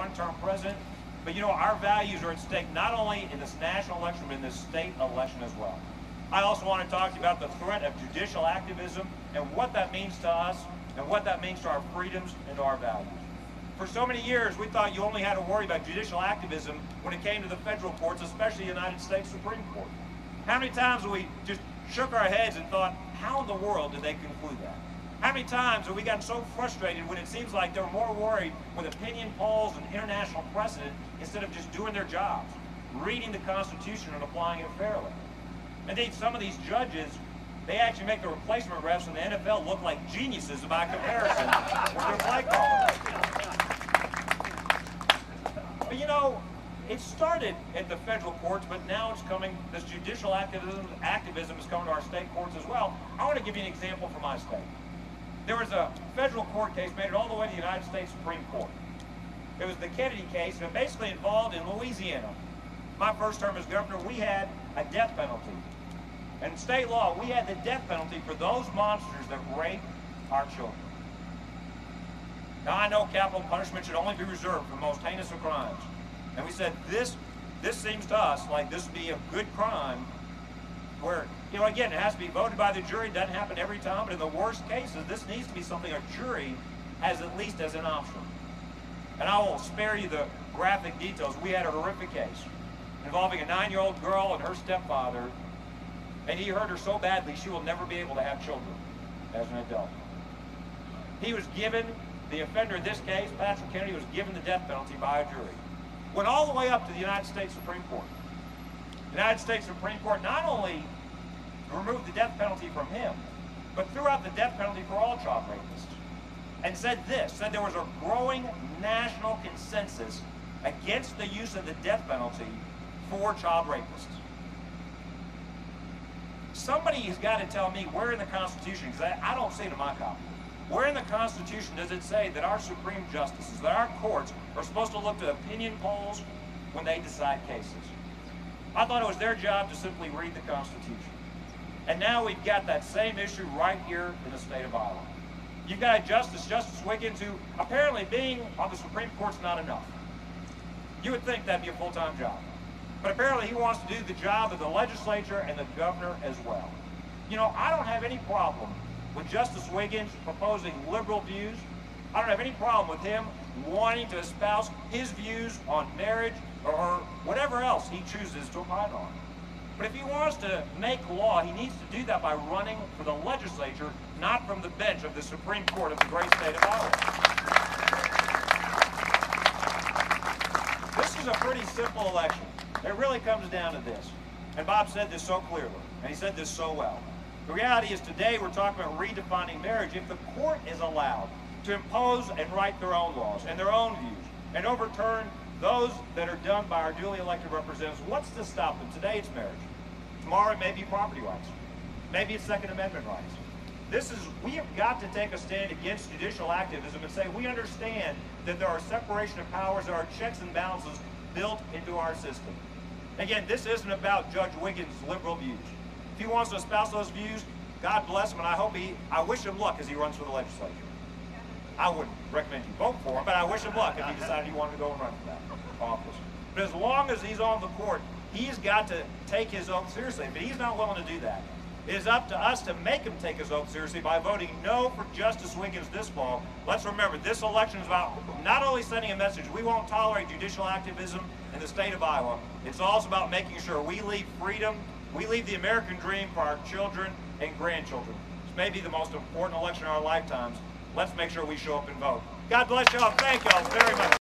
one-term president. But you know, our values are at stake not only in this national election, but in this state election as well. I also want to talk to you about the threat of judicial activism and what that means to us and what that means to our freedoms and to our values. For so many years, we thought you only had to worry about judicial activism when it came to the federal courts, especially the United States Supreme Court. How many times have we just shook our heads and thought, how in the world did they conclude that? How many times have we gotten so frustrated when it seems like they're more worried with opinion polls and international precedent instead of just doing their jobs, reading the Constitution and applying it fairly? Indeed, some of these judges, they actually make the replacement refs in the NFL look like geniuses by comparison with their play calling. But you know, it started at the federal courts, but now it's coming, this judicial activism is coming to our state courts as well. I want to give you an example from my state. There was a federal court case, made it all the way to the United States Supreme Court. It was the Kennedy case, and it basically involved in Louisiana. My first term as governor, we had a death penalty. And in state law, we had the death penalty for those monsters that rape our children. Now, I know capital punishment should only be reserved for the most heinous of crimes. And we said, this seems to us like this would be a good crime where, you know, again, it has to be voted by the jury. It doesn't happen every time, but in the worst cases, this needs to be something a jury has at least as an option. And I will spare you the graphic details. We had a horrific case involving a 9-year-old girl and her stepfather, and he hurt her so badly she will never be able to have children as an adult. He was given, the offender in this case, Patrick Kennedy, was given the death penalty by a jury. Went all the way up to the United States Supreme Court. The United States Supreme Court not only removed the death penalty from him, but threw out the death penalty for all child rapists. And said there was a growing national consensus against the use of the death penalty for child rapists. Somebody has got to tell me where in the Constitution, because I don't see it in my copy, where in the Constitution does it say that our Supreme Justices, that our courts are supposed to look to opinion polls when they decide cases? I thought it was their job to simply read the Constitution. And now we've got that same issue right here in the state of Iowa. You've got a Justice Wiggins, who apparently being on the Supreme Court's not enough. You would think that'd be a full-time job. But apparently he wants to do the job of the legislature and the governor as well. You know, I don't have any problem with Justice Wiggins proposing liberal views. I don't have any problem with him wanting to espouse his views on marriage or whatever else he chooses to opine on. But if he wants to make law, he needs to do that by running for the legislature, not from the bench of the Supreme Court of the great state of Iowa. This is a pretty simple election. It really comes down to this. And Bob said this so clearly, and he said this so well. The reality is today we're talking about redefining marriage. If the court is allowed to impose and write their own laws and their own views and overturn those that are done by our duly elected representatives, what's to stop them? Today it's marriage. Tomorrow it may be property rights. Maybe it's Second Amendment rights. We have got to take a stand against judicial activism and say we understand that there are separation of powers, there are checks and balances built into our system. Again, this isn't about Judge Wiggins' liberal views. If he wants to espouse those views, God bless him, and I wish him luck as he runs for the legislature. I wouldn't recommend you vote for him, but I wish him luck if he decided he wanted to go and run for that office. But as long as he's on the court, he's got to take his oath seriously. But he's not willing to do that. It is up to us to make him take his oath seriously by voting no for Justice Wiggins this fall. Let's remember, this election is about not only sending a message, we won't tolerate judicial activism in the state of Iowa. It's also about making sure we leave freedom, we leave the American dream for our children and grandchildren. This may be the most important election in our lifetimes. Let's make sure we show up and vote. God bless y'all. Thank y'all very much.